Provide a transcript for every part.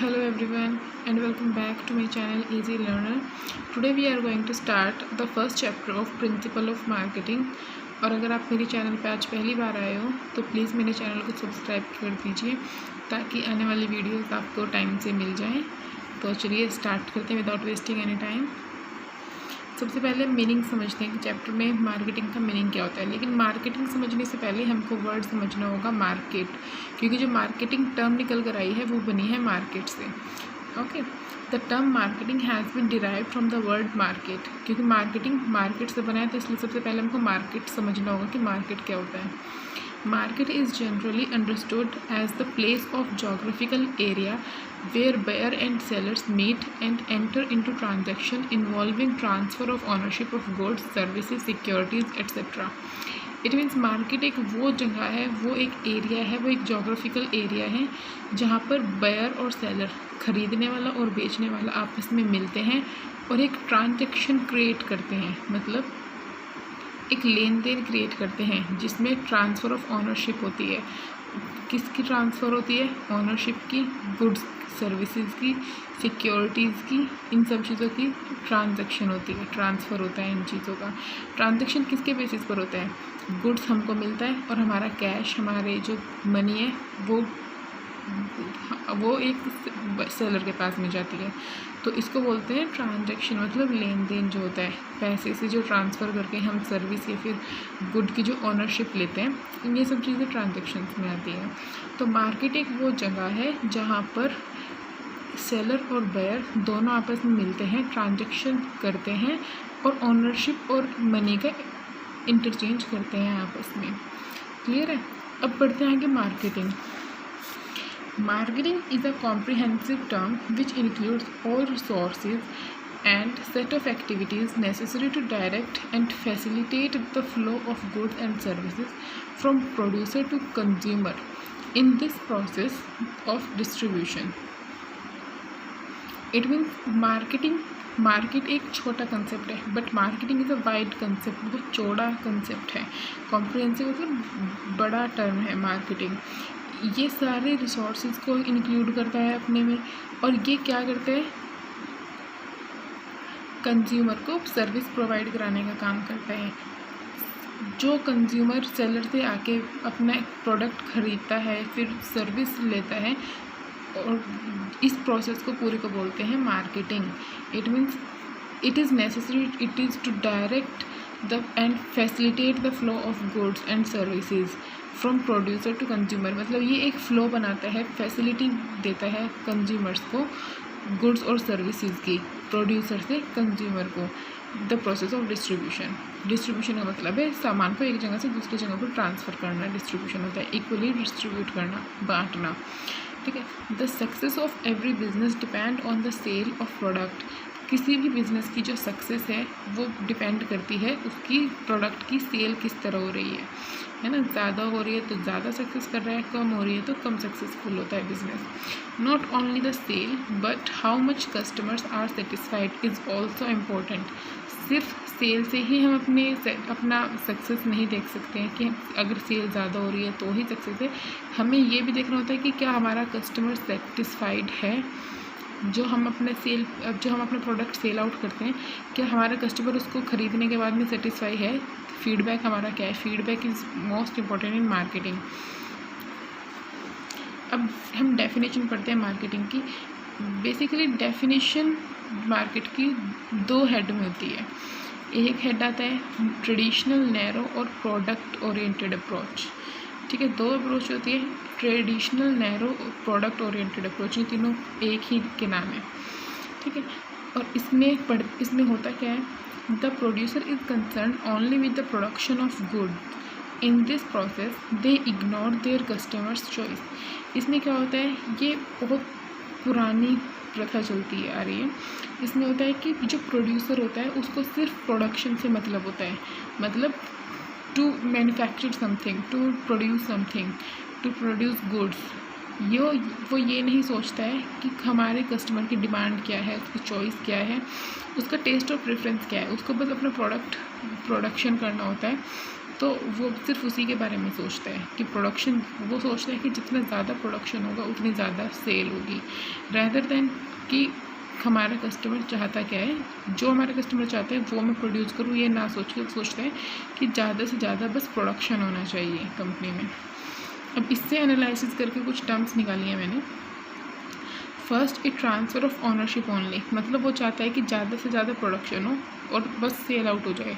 Hello everyone and welcome back to my channel Easy Learner. Today we are going to start the first chapter of Principle of Marketing. और अगर आप मेरे channel पे आज पहली बार आए हो तो प्लीज़ मेरे चैनल को सब्सक्राइब कर दीजिए ताकि आने वाली वीडियोस आपको टाइम से मिल जाएं। तो चलिए स्टार्ट करते हैं विदाउट वेस्टिंग एनी टाइम। सबसे पहले मीनिंग समझते हैं कि चैप्टर में मार्केटिंग का मीनिंग क्या होता है। लेकिन मार्केटिंग समझने से पहले हमको वर्ड समझना होगा मार्केट, क्योंकि जो मार्केटिंग टर्म निकल कर आई है वो बनी है मार्केट से। Okay, the term marketing has been derived from the word market, क्योंकि मार्केटिंग मार्केट से बना है तो इसलिए सबसे पहले हमको मार्केट समझना होगा कि मार्केट क्या होता है। Market is generally understood as the place of geographical area where buyer and sellers meet and enter into transaction involving transfer of ownership of goods, services, securities, etc. It means market एक वो जगह है, वो एक area है, वो एक geographical area है जहाँ पर बायर और सेलर, खरीदने वाला और बेचने वाला आपस में मिलते हैं और एक ट्रांजैक्शन क्रिएट करते हैं, मतलब एक लेन देन क्रिएट करते हैं जिसमें ट्रांसफ़र ऑफ ऑनरशिप होती है। किसकी ट्रांसफ़र होती है? ऑनरशिप की, गुड्स सर्विसेज की, सिक्योरिटीज़ की, इन सब चीज़ों की ट्रांजैक्शन होती है, ट्रांसफ़र होता है इन चीज़ों का। ट्रांजैक्शन किसके बेसिस पर होता है? गुड्स हमको मिलता है और हमारा कैश, हमारे जो मनी है वो एक सेलर के पास में जाती है। तो इसको बोलते हैं ट्रांजैक्शन, मतलब लेन देन जो होता है, पैसे से जो ट्रांसफ़र करके हम सर्विस या फिर गुड की जो ओनरशिप लेते हैं, ये सब चीज़ें ट्रांजैक्शंस में आती हैं। तो मार्केट एक वो जगह है जहाँ पर सेलर और बायर दोनों आपस में मिलते हैं, ट्रांजैक्शन करते हैं और ओनरशिप और मनी का इंटरचेंज करते हैं आपस में। क्लियर है? अब बढ़ते हैं आगे। Marketing is a comprehensive term which includes all resources and set of activities necessary to direct and facilitate the flow of goods and services from producer to consumer in this process of distribution. It means market एक छोटा concept है, but marketing is a wide concept, बहुत चौड़ा concept है। Comprehensive मतलब बड़ा term है marketing. ये सारे रिसोर्सेज को इंक्लूड करता है अपने में, और ये क्या करता है? कंज्यूमर को सर्विस प्रोवाइड कराने का काम करता है। जो कंज्यूमर सेलर से आके अपना प्रोडक्ट ख़रीदता है, फिर सर्विस लेता है, और इस प्रोसेस को पूरे को बोलते हैं marketing. It means it is necessary, it is to direct the end facilitate the flow of goods and services from producer to consumer, मतलब ये एक फ़्लो बनाता है, फैसिलिटी देता है कंज्यूमर्स को गुड्स और सर्विसेज की, प्रोड्यूसर से कंज्यूमर को। द प्रोसेस ऑफ डिस्ट्रीब्यूशन का मतलब है सामान को एक जगह से दूसरी जगह पर ट्रांसफ़र करना। डिस्ट्रीब्यूशन होता है इक्वली डिस्ट्रीब्यूट करना, बांटना। ठीक है। The success of every business depend on the sale of product. किसी भी बिज़नेस की जो सक्सेस है वो डिपेंड करती है उसकी प्रोडक्ट की सेल किस तरह हो रही है ना। ज़्यादा हो रही है तो ज़्यादा सक्सेस कर रहा है, कम हो रही है तो कम सक्सेसफुल होता है business. Not only the sale but how much customers are satisfied is also important. सिर्फ सेल से ही हम अपना सक्सेस नहीं देख सकते हैं कि अगर सेल ज़्यादा हो रही है तो ही सक्सेस है। हमें ये भी देखना होता है कि क्या हमारा कस्टमर सेटिस्फाइड है। जो हम अपना प्रोडक्ट सेल आउट करते हैं, क्या हमारा कस्टमर उसको ख़रीदने के बाद में सेटिस्फाई है? फीडबैक हमारा क्या है? Feedback is most important in marketing. अब हम डेफिनेशन पढ़ते हैं मार्केटिंग की। बेसिकली डेफिनेशन मार्केट की दो हेड में होती है। एक हेड आता है ट्रेडिशनल, नैरो और प्रोडक्ट ओरिएंटेड अप्रोच। ठीक है, दो अप्रोच होती है, traditional, narrow, product oriented approach. ये तीनों एक ही के नाम है। ठीक है, और इसमें होता क्या है? The producer is concern only with the production of good. In this process they ignore their customers choice. इसमें क्या होता है? ये बहुत पुरानी प्रथा चलती आ रही है। इसमें होता है कि जो प्रोड्यूसर होता है उसको सिर्फ प्रोडक्शन से मतलब होता है, मतलब to manufacture something, to produce something, to produce goods. वो ये नहीं सोचता है कि हमारे कस्टमर की डिमांड क्या है, उसकी चॉइस क्या है, उसका टेस्ट और प्रेफरेंस क्या है। उसको बस अपना प्रोडक्शन करना होता है तो वो सिर्फ उसी के बारे में सोचता है कि प्रोडक्शन, वो सोचता है कि जितना ज़्यादा प्रोडक्शन होगा उतनी ज़्यादा सेल होगी, रैदर देन कि हमारा कस्टमर चाहता क्या है, जो हमारा कस्टमर चाहता है वो मैं प्रोड्यूस करूँ, ये ना सोच के सोचता है कि ज़्यादा से ज़्यादा बस प्रोडक्शन होना चाहिए कंपनी में। अब इससे एनालिसिस करके कुछ टर्म्स निकाली हैं मैंने। First, A transfer of ownership only, मतलब वो चाहता है कि ज़्यादा से ज़्यादा प्रोडक्शन हो और बस सेल आउट हो जाए।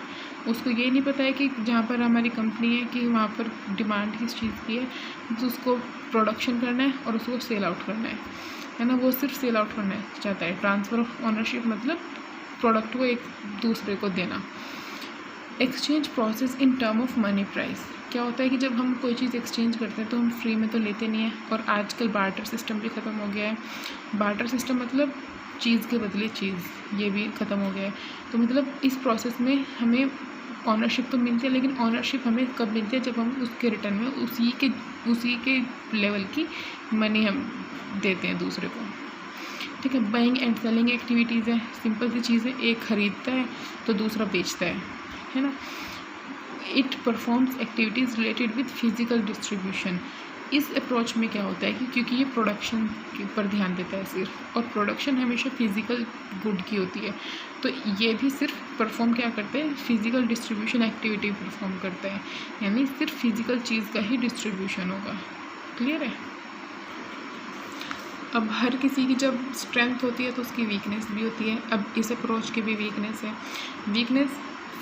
उसको ये नहीं पता है कि जहाँ पर हमारी कंपनी है कि वहाँ पर डिमांड किस चीज़ की है, तो उसको प्रोडक्शन करना है और उसको सेल आउट करना है ना। वो सिर्फ सेल आउट करना चाहता है। ट्रांसफ़र ऑफ ऑनरशिप मतलब प्रोडक्ट को एक दूसरे को देना। Exchange process in term of money price, क्या होता है कि जब हम कोई चीज़ एक्सचेंज करते हैं तो हम फ्री में तो लेते नहीं हैं, और आजकल बार्टर सिस्टम भी ख़त्म हो गया है। बार्टर सिस्टम मतलब चीज़ के बदले चीज़, ये भी ख़त्म हो गया है। तो मतलब इस प्रोसेस में हमें ऑनरशिप तो मिलती है, लेकिन ऑनरशिप हमें कब मिलती है, जब हम उसके रिटर्न में उसी के लेवल की मनी हम देते हैं दूसरे को। ठीक है। बाइंग एंड सेलिंग एक्टिविटीज़ है, सिंपल सी चीज़ है, एक ख़रीदता है तो दूसरा बेचता है ना। It performs activities related with physical distribution. इस अप्रोच में क्या होता है कि क्योंकि ये प्रोडक्शन के ऊपर ध्यान देता है सिर्फ, और प्रोडक्शन हमेशा फिजिकल गुड की होती है, तो ये भी सिर्फ परफॉर्म क्या करते हैं, फिजिकल डिस्ट्रीब्यूशन एक्टिविटी परफॉर्म करता है, यानी सिर्फ फिजिकल चीज़ का ही डिस्ट्रीब्यूशन होगा। क्लियर है। अब हर किसी की जब स्ट्रेंथ होती है तो उसकी वीकनेस भी होती है। अब इस अप्रोच की भी वीकनेस है। वीकनेस,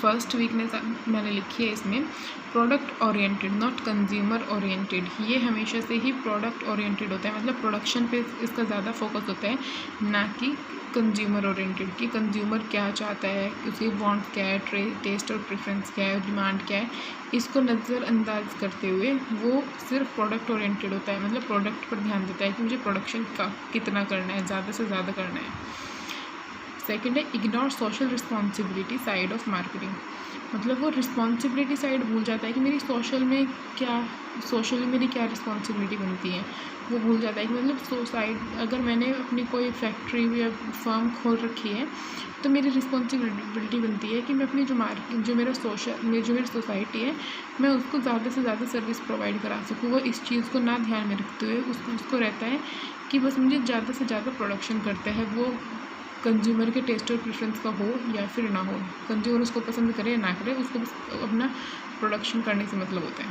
फर्स्ट वीकनेस मैंने लिखी है इसमें, product oriented not consumer oriented. ये हमेशा से ही प्रोडक्ट ओरिएंटेड होता है, मतलब प्रोडक्शन पे इसका ज़्यादा फोकस होता है, ना कि कंज्यूमर ओरिएंटेड, कि कंज्यूमर क्या चाहता है, उसकी वांट क्या है, टेस्ट और प्रेफरेंस क्या है, डिमांड क्या है, इसको नज़रअंदाज करते हुए वो सिर्फ प्रोडक्ट ओरिएंटेड होता है, मतलब प्रोडक्ट पर ध्यान देता है कि मुझे प्रोडक्शन का कितना करना है, ज़्यादा से ज़्यादा करना है। सेकेंड है ignore social responsibility side of marketing, मतलब वो रिस्पॉन्सिबिलिटी साइड भूल जाता है कि मेरी सोशली मेरी क्या रिस्पॉन्सिबिलिटी बनती है, वो भूल जाता है कि मतलब सोसाइटी, अगर मैंने अपनी कोई फैक्ट्री या फर्म खोल रखी है तो मेरी रिस्पॉन्सिबिलिटी बनती है कि मैं अपनी जो मेरी सोसाइटी है, मैं उसको ज़्यादा से ज़्यादा सर्विस प्रोवाइड करा सकूँ। वो इस चीज़ को ना ध्यान में रखते हुए उसको रहता है कि बस मुझे ज़्यादा से ज़्यादा प्रोडक्शन करता है, वो कंज्यूमर के टेस्ट और प्रेफरेंस का हो या फिर ना हो, कंज्यूमर उसको पसंद करे या ना करे, उसको बस अपना प्रोडक्शन करने से मतलब होता है।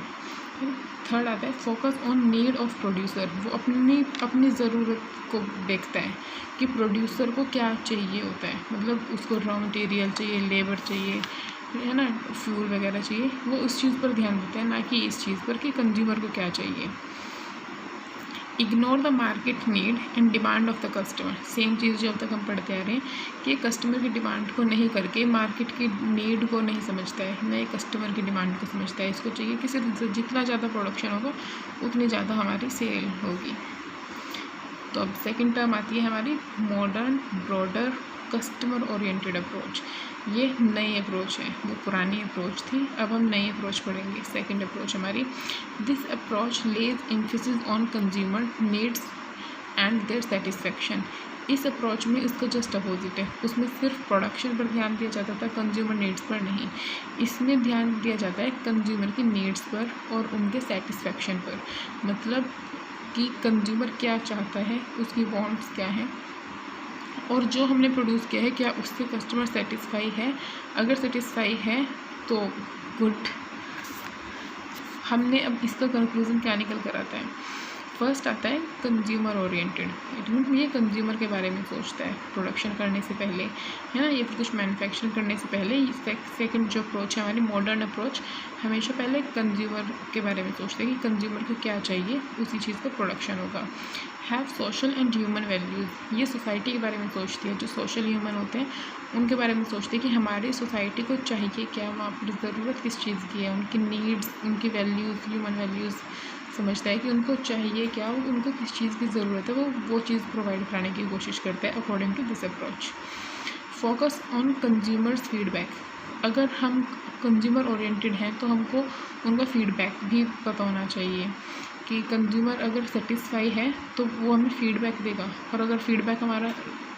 थर्ड आता है focus on need of producer, वो अपनी ज़रूरत को देखता है कि प्रोड्यूसर को क्या चाहिए होता है, मतलब उसको रॉ मटेरियल चाहिए, लेबर चाहिए, है ना, फ्यूल वगैरह चाहिए, वो उस चीज़ पर ध्यान देता है, ना कि इस चीज़ पर कि कंज्यूमर को क्या चाहिए। Ignore the market need and demand of the customer, same चीज़ जो अब तक हम पढ़ते आ रहे हैं कि कस्टमर की डिमांड को नहीं करके मार्केट की नीड को नहीं समझता है, नए कस्टमर की डिमांड को समझता है। इसको चाहिए कि सिर्फ जितना ज़्यादा प्रोडक्शन होगा उतनी ज़्यादा हमारी सेल होगी। तो अब सेकंड टर्म आती है हमारी modern broader customer oriented approach. ये नई अप्रोच है, वो पुरानी अप्रोच थी, अब हम नई अप्रोच पढ़ेंगे। सेकंड अप्रोच हमारी, this approach lays emphasis on consumer needs and their satisfaction. इस अप्रोच में इसका जस्ट अपोजिट है, उसमें सिर्फ प्रोडक्शन पर ध्यान दिया जाता था, कंज्यूमर नीड्स पर नहीं। इसमें ध्यान दिया जाता है कंज्यूमर की नीड्स पर और उनके सेटिस्फेक्शन पर, मतलब कि कंज्यूमर क्या चाहता है, उसकी वांट्स क्या हैं, और जो हमने प्रोड्यूस किया है क्या उससे कस्टमर सेटिस्फाई है। अगर सेटिस्फाई है तो गुड। हमने अब इसका कंक्लूजन क्या निकल कर आता है, फर्स्ट आता है कंज्यूमर ओरिएंटेड, इट मीन ये कंज्यूमर के बारे में सोचता है प्रोडक्शन करने से पहले, है ना, ये फिर कुछ मैन्युफैक्चरिंग करने से पहले। सेकंड जो अप्रोच है हमारी मॉडर्न अप्रोच, हमेशा पहले कंज्यूमर के बारे में सोचते हैं कि कंज्यूमर को क्या चाहिए, उसी चीज़ का प्रोडक्शन होगा। Have social and human values, ये सोसाइटी के बारे में सोचती है, जो सोशल ह्यूमन होते हैं उनके बारे में सोचते हैं कि हमारी सोसाइटी को चाहिए क्या, वहाँ पर ज़रूरत किस चीज़ की है, उनकी नीड्स, उनकी वैल्यूज़, ह्यूमन वैल्यूज़ समझता है कि उनको चाहिए क्या, उनको किस चीज़ की ज़रूरत है, वो चीज़ प्रोवाइड कराने की कोशिश करता है according to this approach. Focus on consumers feedback, अगर हम कंज्यूमर ओरिएंटेड हैं तो हमको उनका फीडबैक भी पता होना चाहिए कि कंज्यूमर अगर सेटिस्फाई है तो वो हमें फीडबैक देगा, और अगर फीडबैक हमारा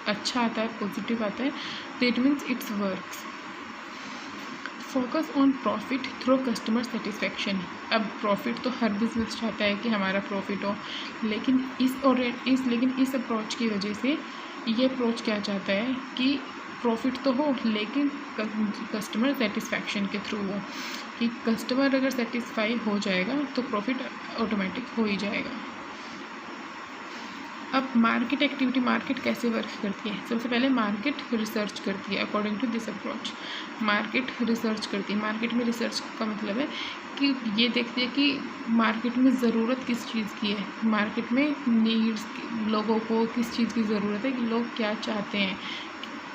अच्छा आता है, पॉजिटिव आता है, तो it means it's works. Focus on profit through customer satisfaction. अब प्रॉफिट तो हर बिजनेस चाहता है कि हमारा प्रॉफिट हो, लेकिन इस अप्रोच की वजह से ये अप्रोच क्या चाहता है कि प्रॉफिट तो हो लेकिन कस्टमर सेटिस्फेक्शन के थ्रू हो, कि कस्टमर अगर सेटिस्फाई हो जाएगा तो प्रॉफिट ऑटोमेटिक हो ही जाएगा। अब मार्केट एक्टिविटी, मार्केट कैसे वर्क करती है? सबसे पहले मार्केट रिसर्च करती है। According to this approach market research करती है। मार्केट में रिसर्च का मतलब है कि ये देखती है कि मार्केट में ज़रूरत किस चीज़ की है, मार्केट में नीड्स, लोगों को किस चीज़ की ज़रूरत है, कि लोग क्या चाहते हैं,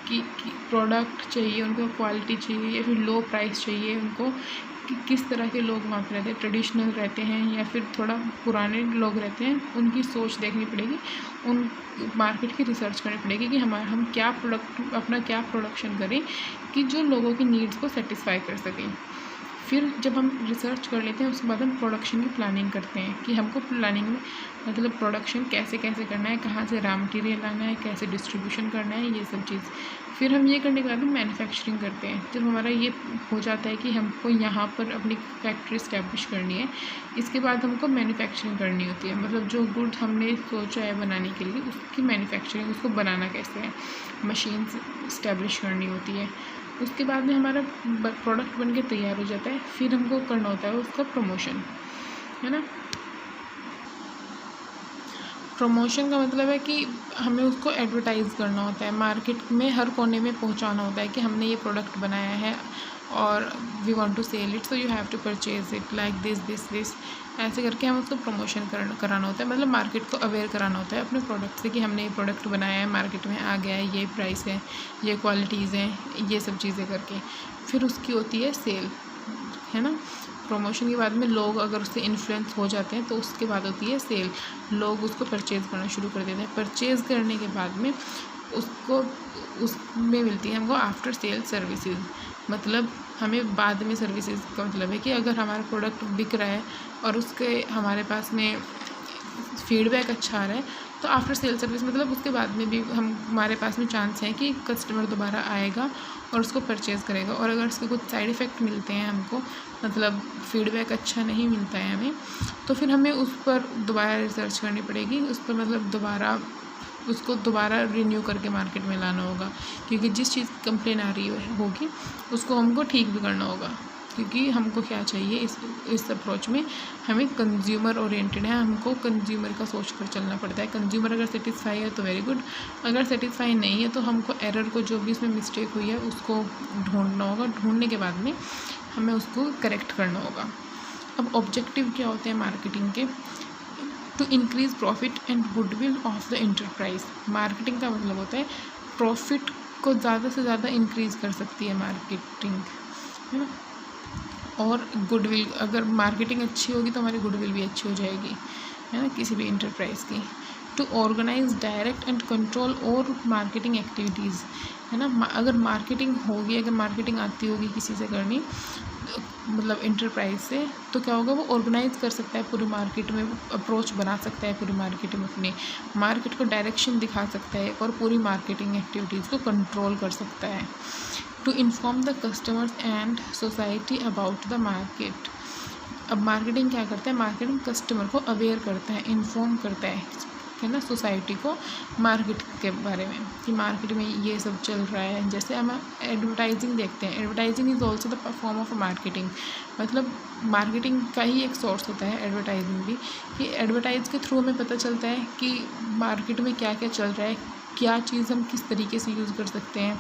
कि प्रोडक्ट चाहिए उनको, क्वालिटी चाहिए या फिर लो प्राइस चाहिए उनको, कि किस तरह के लोग वहाँ पर रहते हैं, ट्रेडिशनल रहते हैं या फिर थोड़ा पुराने लोग रहते हैं, उनकी सोच देखनी पड़ेगी, उन मार्केट की रिसर्च करनी पड़ेगी कि हम क्या अपना क्या प्रोडक्शन करें कि जो लोगों की नीड्स को सेटिस्फाई कर सकें। फिर जब हम रिसर्च कर लेते हैं उसके बाद हम प्रोडक्शन की प्लानिंग करते हैं कि हमको प्लानिंग में मतलब प्रोडक्शन कैसे कैसे करना है, कहाँ से रॉ मटेरियल लाना है, कैसे डिस्ट्रीब्यूशन करना है, ये सब चीज़। फिर हम ये करने के बाद हम मैन्युफैक्चरिंग करते हैं। जब हमारा ये हो जाता है कि हमको यहाँ पर अपनी फैक्ट्री इस्टेब्लिश करनी है, इसके बाद हमको मैन्युफैक्चरिंग करनी होती है। मतलब जो गुड हमने सोचा है बनाने के लिए उसकी मैन्युफैक्चरिंग, उसको बनाना कैसे है, मशीन्स इस्टेब्लिश करनी होती है। उसके बाद में हमारा प्रोडक्ट बन के तैयार हो जाता है। फिर हमको करना होता है उसका प्रमोशन, है ना। प्रमोशन का मतलब है कि हमें उसको एडवर्टाइज़ करना होता है, मार्केट में हर कोने में पहुंचाना होता है कि हमने ये प्रोडक्ट बनाया है और we want to sell it, so you have to purchase it like this ऐसे करके हम उसको प्रमोशन कराना होता है। मतलब मार्केट को अवेयर कराना होता है अपने प्रोडक्ट से कि हमने ये प्रोडक्ट बनाया है, मार्केट में आ गया है, ये प्राइस है, ये क्वालिटीज़ हैं, ये सब चीज़ें करके। फिर उसकी होती है सेल, है ना। प्रमोशन के बाद में लोग अगर उससे इन्फ्लुएंस हो जाते हैं तो उसके बाद होती है सेल, लोग उसको परचेज़ करना शुरू कर देते हैं। परचेज़ करने के बाद में उसमें मिलती है हमको आफ्टर सेल सर्विसेज। मतलब हमें बाद में सर्विसेज का मतलब है कि अगर हमारा प्रोडक्ट बिक रहा है और उसके हमारे पास में फीडबैक अच्छा आ रहा है तो आफ्टर सेल सर्विस मतलब उसके बाद में भी हमारे पास में चांस है कि कस्टमर दोबारा आएगा और उसको परचेज़ करेगा। और अगर उसके कुछ साइड इफ़ेक्ट मिलते हैं हमको, मतलब फीडबैक अच्छा नहीं मिलता है हमें, तो फिर हमें उस पर दोबारा रिसर्च करनी पड़ेगी, उस पर मतलब उसको दोबारा रिन्यू करके मार्केट में लाना होगा, क्योंकि जिस चीज़ की कंप्लेन आ रही होगी उसको हमको ठीक भी करना होगा। क्योंकि हमको क्या चाहिए इस अप्रोच में, हमें कंज्यूमर ओरिएंटेड है, हमको कंज्यूमर का सोच कर चलना पड़ता है। कंज्यूमर अगर सेटिस्फाई है तो वेरी गुड, अगर सेटिस्फाई नहीं है तो हमको एरर को, जो भी इसमें मिस्टेक हुई है उसको ढूंढना होगा। ढूंढने के बाद में हमें उसको करेक्ट करना होगा। अब ऑब्जेक्टिव क्या होते हैं मार्केटिंग के? To increase profit and goodwill of the enterprise. Marketing का मतलब होता है प्रॉफिट को ज़्यादा से ज़्यादा इंक्रीज़ कर सकती है मार्केटिंग, है ना। और गुडविल, अगर मार्केटिंग अच्छी होगी तो हमारी गुडविल भी अच्छी हो जाएगी, है ना, किसी भी इंटरप्राइज़ की। To organise direct and control और मार्केटिंग एक्टिविटीज़, है ना। अगर मार्केटिंग होगी, अगर मार्केटिंग आती होगी किसी से करनी, मतलब इंटरप्राइज से, तो क्या होगा, वो ऑर्गेनाइज कर सकता है पूरी मार्केट में, अप्रोच बना सकता है पूरी मार्केट में, अपनी मार्केट को डायरेक्शन दिखा सकता है और पूरी मार्केटिंग एक्टिविटीज़ को कंट्रोल कर सकता है। To inform the customers and society about the market. अब मार्केटिंग क्या करता है? मार्केटिंग कस्टमर को अवेयर करता है, इन्फॉर्म करता है ना, सोसाइटी को मार्केट के बारे में, कि मार्केट में ये सब चल रहा है। जैसे हम एडवर्टाइजिंग देखते हैं, advertising is also the form of marketing. मतलब मार्केटिंग का ही एक सोर्स होता है एडवर्टाइजिंग भी, कि एडवर्टाइज के थ्रू हमें पता चलता है कि मार्केट में क्या क्या चल रहा है, क्या चीज़ हम किस तरीके से यूज़ कर सकते हैं,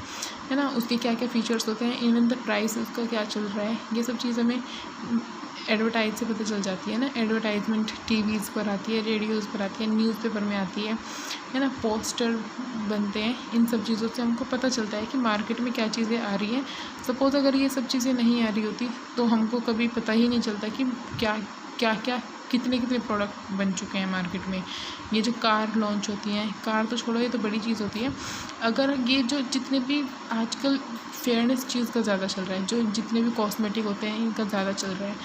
है ना, उसके क्या क्या फ़ीचर्स होते हैं, इवन द प्राइस उसका क्या चल रहा है, ये सब चीज़ हमें एडवर्टाइज से पता चल जाती है ना। एडवर्टाइजमेंट टीवीज़ पर आती है, रेडियोज़ पर आती है, न्यूज़पेपर में आती है ना, पोस्टर बनते हैं। इन सब चीज़ों से हमको पता चलता है कि मार्केट में क्या चीज़ें आ रही हैं। सपोज़ अगर ये सब चीज़ें नहीं आ रही होती तो हमको कभी पता ही नहीं चलता कि क्या कितने प्रोडक्ट बन चुके हैं मार्केट में। ये जो कार लॉन्च होती हैं, कार तो छोड़ो, ये तो बड़ी चीज़ होती है। अगर ये जो जितने भी आजकल फेयरनेस चीज़ का ज़्यादा चल रहा है, जो जितने भी कॉस्मेटिक होते हैं इनका ज़्यादा चल रहा है,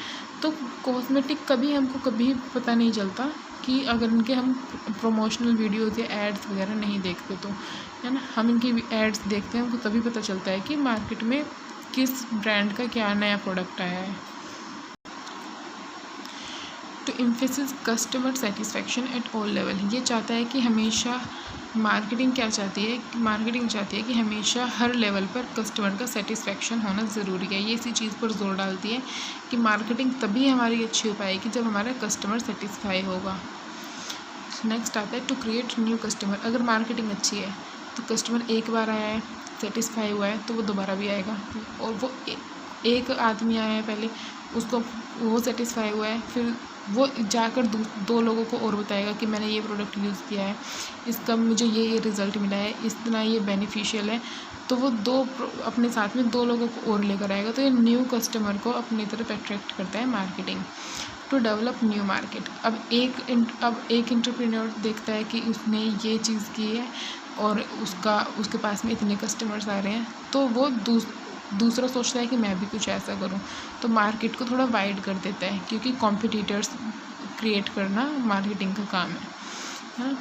तो कॉस्मेटिक हमको कभी पता नहीं चलता कि अगर इनके हम प्रमोशनल वीडियोज़ या एड्स वगैरह नहीं देखते तो, है ना। हम इनकी एड्स देखते हैं, हमको तभी पता चलता है कि मार्केट में किस ब्रांड का क्या नया प्रोडक्ट आया है। To emphasis customer satisfaction at all level, ये चाहता है कि हमेशा मार्केटिंग क्या चाहती है, मार्केटिंग चाहती है कि हमेशा हर लेवल पर कस्टमर का सेटिस्फेक्शन होना ज़रूरी है। ये इसी चीज़ पर जोर डालती है कि मार्केटिंग तभी हमारी अच्छी हो पाएगी जब हमारा कस्टमर सेटिस्फाई होगा। नेक्स्ट आता है टू क्रिएट न्यू कस्टमर। अगर मार्केटिंग अच्छी है तो कस्टमर एक बार आया है, सेटिस्फाई हुआ है, तो वो दोबारा भी आएगा। और वो एक आदमी आया है पहले, उसको वो सेटिस्फाई हुआ है, फिर वो जाकर दो लोगों को और बताएगा कि मैंने ये प्रोडक्ट यूज़ किया है, इसका मुझे ये रिज़ल्ट मिला है, इतना ये बेनिफिशियल है, तो वो अपने साथ में 2 लोगों को और लेकर आएगा। तो ये न्यू कस्टमर को अपनी तरफ अट्रैक्ट करता है marketing. To develop new market, अब एक एंटरप्रेन्योर देखता है कि उसने ये चीज़ की है और उसके पास में इतने कस्टमर्स आ रहे हैं, तो वो दूसरा सोचता है कि मैं भी कुछ ऐसा करूं, तो मार्केट को थोड़ा वाइड कर देता है, क्योंकि कॉम्पिटिटर्स क्रिएट करना मार्केटिंग का काम है।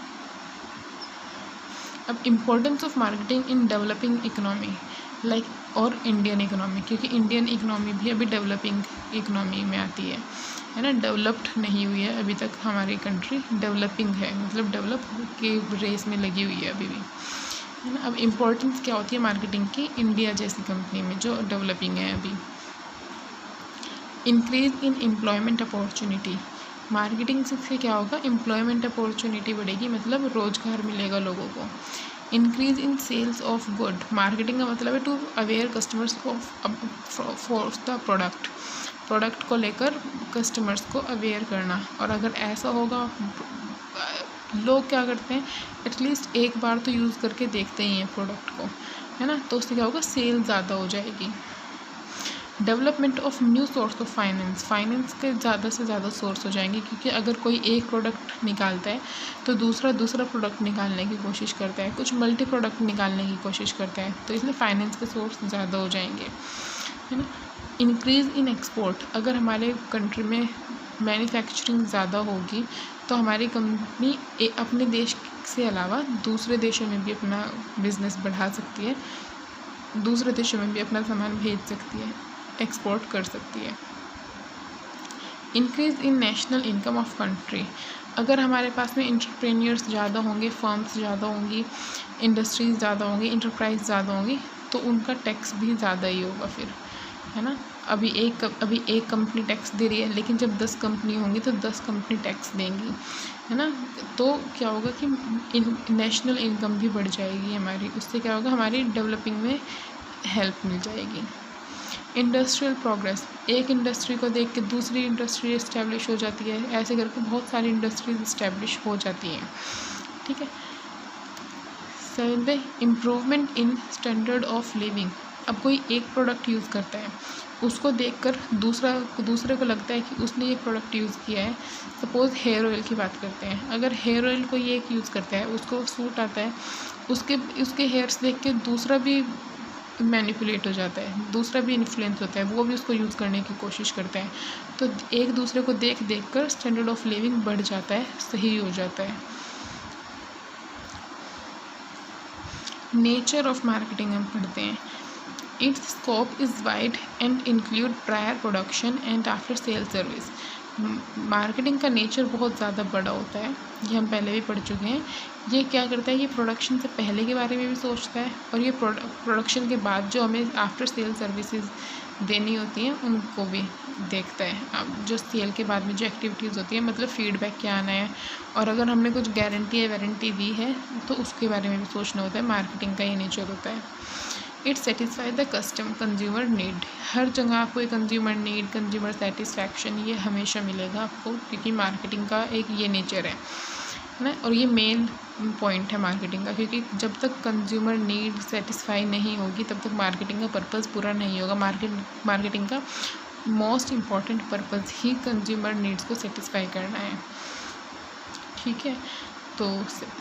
अब importance of marketing in developing economy और इंडियन इकोनॉमी, क्योंकि इंडियन इकोनॉमी भी अभी डेवलपिंग इकोनॉमी में आती है ना, डेवलप्ड नहीं हुई है अभी तक हमारी कंट्री, डेवलपिंग है, मतलब डेवलप के रेस में लगी हुई है अभी भी, है ना। अब इम्पोर्टेंस क्या होती है मार्केटिंग की इंडिया जैसी कंपनी में जो डेवलपिंग है अभी। Increase in employment opportunity, marketing से क्या होगा, एम्प्लॉयमेंट अपॉर्चुनिटी बढ़ेगी, मतलब रोज़गार मिलेगा लोगों को। Increase in sales of good, marketing का मतलब है to aware customers for the product को लेकर कस्टमर्स को अवेयर करना। और अगर ऐसा होगा, लोग क्या करते हैं, एटलीस्ट एक बार तो यूज़ करके देखते ही हैं प्रोडक्ट को, है ना, तो उससे क्या होगा, सेल ज़्यादा हो जाएगी। Development of new source of finance के ज़्यादा से ज़्यादा सोर्स हो जाएंगे, क्योंकि अगर कोई एक प्रोडक्ट निकालता है तो दूसरा प्रोडक्ट निकालने की कोशिश करता है, कुछ मल्टी प्रोडक्ट निकालने की कोशिश करता है, तो इसलिए फाइनेंस के सोर्स ज़्यादा हो जाएंगे, है ना। इंक्रीज़ इन एक्सपोर्ट, अगर हमारे कंट्री में मैन्युफैक्चरिंग ज़्यादा होगी तो हमारी कंपनी अपने देश से अलावा दूसरे देशों में भी अपना बिज़नेस बढ़ा सकती है, दूसरे देशों में भी अपना सामान भेज सकती है, एक्सपोर्ट कर सकती है। Increase in national income of country, अगर हमारे पास में एंटरप्रेन्योर्स ज़्यादा होंगे, फर्म्स ज़्यादा होंगी, इंडस्ट्रीज़ ज़्यादा होंगी, इंटरप्राइज ज़्यादा होंगी, तो उनका टैक्स भी ज़्यादा ही होगा फिर, है ना। अभी एक कंपनी टैक्स दे रही है, लेकिन जब 10 कंपनी होंगी तो 10 कंपनी टैक्स देंगी, है ना। तो क्या होगा कि नेशनल इनकम भी बढ़ जाएगी हमारी, उससे क्या होगा, हमारी डेवलपिंग में हेल्प मिल जाएगी। इंडस्ट्रियल प्रोग्रेस, एक इंडस्ट्री को देख के दूसरी इंडस्ट्री इस्टेब्लिश हो जाती है, ऐसे करके बहुत सारी इंडस्ट्रीज इस्टेब्लिश हो जाती हैं, ठीक है। 7 improvement in standard of living, अब कोई एक प्रोडक्ट यूज़ करता है, उसको देखकर दूसरे को लगता है कि उसने ये प्रोडक्ट यूज़ किया है। सपोज़ हेयर ऑयल की बात करते हैं, अगर हेयर ऑयल कोई एक यूज़ करता है, उसको सूट आता है, उसके हेयर्स देख के दूसरा भी मैनिपुलेट हो जाता है, दूसरा भी इन्फ्लुएंस होता है, वो भी उसको यूज़ करने की कोशिश करता है, तो एक दूसरे को देख कर स्टैंडर्ड ऑफ लिविंग बढ़ जाता है, सही हो जाता है। नेचर ऑफ मार्केटिंग हम पढ़ते हैं। It's scope is wide and include prior production and after sale service, marketing का नेचर बहुत ज़्यादा बड़ा होता है, ये हम पहले भी पढ़ चुके हैं। ये क्या करता है, ये प्रोडक्शन से पहले के बारे में भी सोचता है, और ये प्रोडक्शन के बाद जो हमें आफ्टर सेल सर्विसेज देनी होती हैं उनको भी देखता है। अब जो सेल के बाद में जो एक्टिविटीज़ होती है, मतलब फीडबैक क्या आना है, और अगर हमने कुछ गारंटी या वारंटी दी है तो उसके बारे में भी सोचना होता है, मार्केटिंग का ये नेचर होता है। It satisfy the consumer need, हर जगह आपको एक कंज्यूमर नीड, कंज्यूमर सेटिस्फैक्शन ये हमेशा मिलेगा आपको, क्योंकि मार्केटिंग का एक ये नेचर है ना, और ये मेन पॉइंट है मार्केटिंग का, क्योंकि जब तक कंज्यूमर नीड सेटिस्फाई नहीं होगी तब तक मार्केटिंग का पर्पज़ पूरा नहीं होगा। मार्केटिंग का मोस्ट इम्पॉर्टेंट पर्पज़ ही कंज्यूमर नीड्स को सेटिस्फाई करना है, ठीक है। तो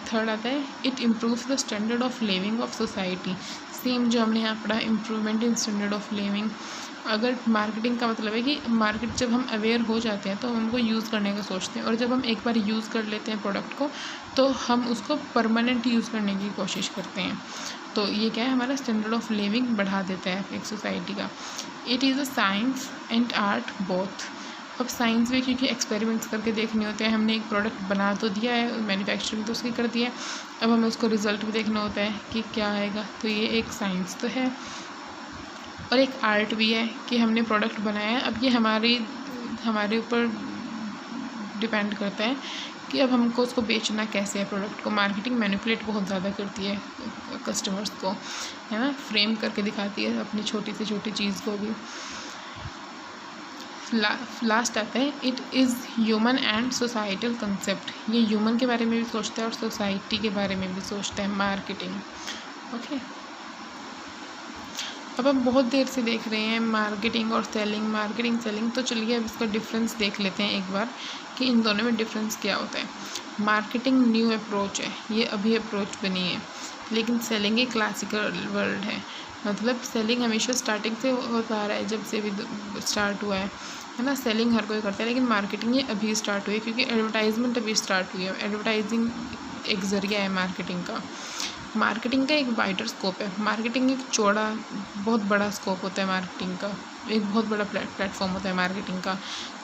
थर्ड आता है, it improves the standard of living of society, same जो हमने यहाँ पढ़ा, improvement in standard of living. अगर मार्केटिंग का मतलब है कि मार्केट जब हम अवेयर हो जाते हैं तो हम उनको यूज़ करने का सोचते हैं, और जब हम एक बार यूज़ कर लेते हैं प्रोडक्ट को तो हम उसको परमानेंट यूज़ करने की कोशिश करते हैं। तो ये क्या है, हमारा स्टैंडर्ड ऑफ लिविंग बढ़ा देता है एक सोसाइटी का। It is a science and art both. अब साइंस भी क्योंकि एक्सपेरिमेंट्स करके देखने होते हैं, हमने एक प्रोडक्ट बना तो दिया है, मैन्युफैक्चरिंग तो उसकी कर दिया है, अब हमें उसको रिज़ल्ट भी देखना होता है कि क्या आएगा, तो ये एक साइंस तो है। और एक आर्ट भी है कि हमने प्रोडक्ट बनाया है, अब ये हमारे ऊपर डिपेंड करता है कि अब हमको उसको बेचना कैसे है। प्रोडक्ट को मार्केटिंग मैनिपुलेट बहुत ज़्यादा करती है कस्टमर्स को, है ना, फ्रेम करके दिखाती है अपनी छोटी से छोटी चीज़ को भी। लास्ट आता है, it is human and societal concept. ये ह्यूमन के बारे में भी सोचता है और सोसाइटी के बारे में भी सोचता है मार्केटिंग। ओके, अब हम बहुत देर से देख रहे हैं मार्केटिंग और सेलिंग सेलिंग, तो चलिए अब इसका डिफरेंस देख लेते हैं एक बार कि इन दोनों में डिफरेंस क्या होता है। मार्केटिंग न्यू अप्रोच है, ये अभी अप्रोच बनी है, लेकिन सेलिंग एक क्लासिकल वर्ड है। मतलब सेलिंग हमेशा स्टार्टिंग से होता आ रहा है, जब से भी स्टार्ट हुआ है ना। सेलिंग हर कोई करता है, लेकिन मार्केटिंग ये अभी स्टार्ट हुई है क्योंकि एडवर्टाइजमेंट अभी स्टार्ट हुई है। एडवर्टाइजिंग एक ज़रिया है मार्केटिंग का। मार्केटिंग का एक वाइडर स्कोप है, मार्केटिंग एक बहुत बड़ा स्कोप होता है मार्केटिंग का, एक बहुत बड़ा प्लेटफॉर्म होता है मार्केटिंग का।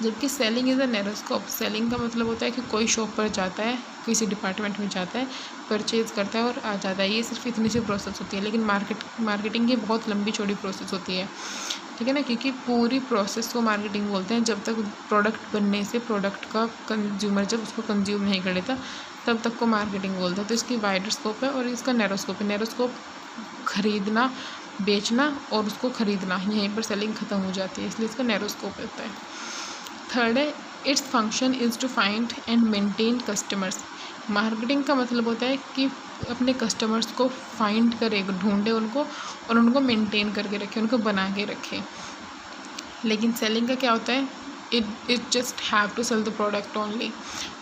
जबकि selling is a narrow scope. Selling का मतलब होता है कि कोई शॉप पर जाता है, किसी डिपार्टमेंट में जाता है, परचेज़ करता है और आ जाता है, ये सिर्फ इतनी सी प्रोसेस होती है। लेकिन मार्केटिंग की बहुत लंबी चौड़ी प्रोसेस होती है, ठीक है ना, क्योंकि पूरी प्रोसेस को मार्केटिंग बोलते हैं। जब तक प्रोडक्ट बनने से प्रोडक्ट का कंज्यूमर जब उसको कंज्यूम नहीं कर लेता तब तक को मार्केटिंग बोलते हैं। तो इसकी वाइडर स्कोप है और इसका नैरो स्कोप है। नैरो स्कोप खरीदना, बेचना और उसको खरीदना, यहीं पर सेलिंग ख़त्म हो जाती है, इसलिए इसका नैरो स्कोप होता है। थर्ड है, its function is to find and maintain customers. Marketing का मतलब होता है कि अपने कस्टमर्स को फाइंड करे, ढूंढे उनको और उनको मेंटेन करके रखे, उनको बना के रखे। लेकिन सेलिंग का क्या होता है, it just have to sell the product only.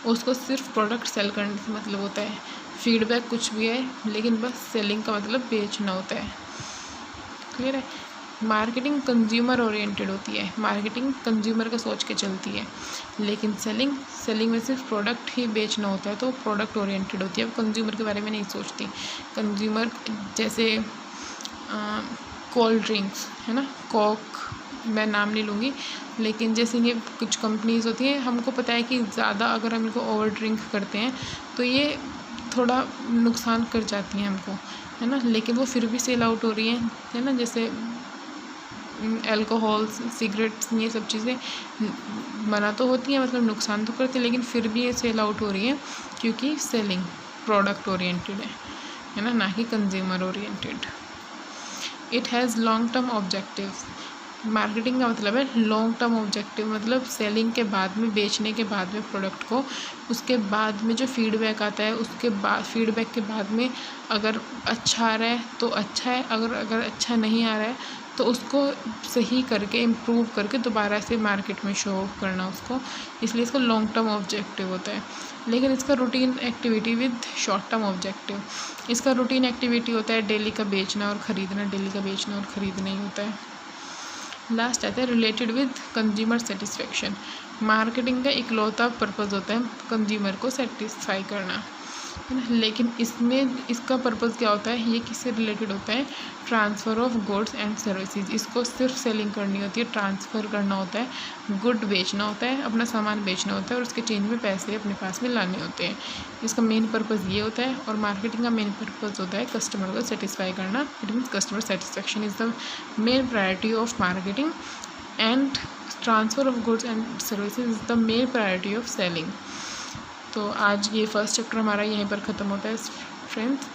उसको सिर्फ प्रोडक्ट सेल करने से मतलब होता है, फीडबैक कुछ भी है, लेकिन बस सेलिंग का मतलब बेचना होता है। क्लियर है। मार्केटिंग कंज्यूमर ओरिएंटेड होती है, मार्केटिंग कंज्यूमर का सोच के चलती है, लेकिन सेलिंग में सिर्फ प्रोडक्ट ही बेचना होता है, तो प्रोडक्ट ओरिएंटेड होती है, अब कंज्यूमर के बारे में नहीं सोचती। कंज्यूमर जैसे कोल्ड ड्रिंक्स है ना, कोक, मैं नाम नहीं लूँगी, लेकिन जैसे ये कुछ कंपनीज़ होती हैं, हमको पता है कि ज़्यादा अगर हम इनको ओवर ड्रिंक करते हैं तो ये थोड़ा नुकसान कर जाती हैं हमको, है ना, लेकिन वो फिर भी सेल आउट हो रही हैं, है ना। जैसे अल्कोहल, सिगरेट्स, ये सब चीज़ें मना तो होती हैं, मतलब नुकसान तो करती हैं, लेकिन फिर भी ये सेल आउट हो रही हैं क्योंकि सेलिंग प्रोडक्ट ओरिएंटेड है ना, ना कि consumer oriented. It has long term objective. Marketing का मतलब है लॉन्ग टर्म ऑब्जेक्टिव, मतलब सेलिंग के बाद में, बेचने के बाद में प्रोडक्ट को, उसके बाद में जो फीडबैक आता है, उसके बाद फीडबैक के बाद में अगर अच्छा आ रहा है तो अच्छा है, अगर अच्छा नहीं आ रहा है तो उसको सही करके, इम्प्रूव करके दोबारा से मार्केट में शो ऑफ करना उसको, इसलिए इसका लॉन्ग टर्म ऑब्जेक्टिव होता है। लेकिन इसका routine activity with short term objective. इसका रूटीन एक्टिविटी होता है डेली का बेचना और ख़रीदना, डेली का बेचना और ख़रीदना ही होता है। लास्ट आता है related with consumer satisfaction. Marketing का इकलौता पर्पज़ होता है कंज्यूमर को सेटिस्फाई करना, है ना, लेकिन इसका पर्पज़ क्या होता है, ये किससे रिलेटेड होता है, transfer of goods and services. इसको सिर्फ सेलिंग करनी होती है, ट्रांसफ़र करना होता है, गुड बेचना होता है, अपना सामान बेचना होता है और उसके चेंज में पैसे अपने पास में लाने होते हैं। इसका मेन पर्पज़ ये होता है। और मार्केटिंग का मेन पर्पज़ होता है कस्टमर को सेटिस्फाई करना। It means customer satisfaction is the main priority of marketing and transfer of goods and services is the main priority of selling. तो आज ये फर्स्ट चैप्टर हमारा यहीं पर ख़त्म होता है फ्रेंड्स।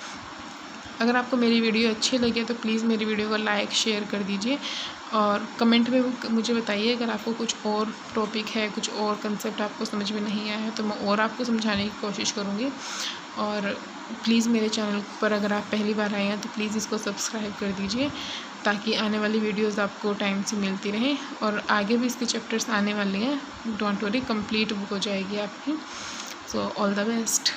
अगर आपको मेरी वीडियो अच्छी लगे तो प्लीज़ मेरी वीडियो को लाइक शेयर कर दीजिए और कमेंट में मुझे बताइए अगर आपको कुछ और टॉपिक है, कुछ और कंसेप्ट आपको समझ में नहीं आया है तो मैं और आपको समझाने की कोशिश करूँगी। और प्लीज़ मेरे चैनल पर अगर आप पहली बार आए हैं तो प्लीज़ इसको सब्सक्राइब कर दीजिए ताकि आने वाली वीडियोस आपको टाइम से मिलती रहें। और आगे भी इसके चैप्टर्स आने वाले हैं, डोंट वरी, कंप्लीट बुक हो जाएगी आपकी। So all the best.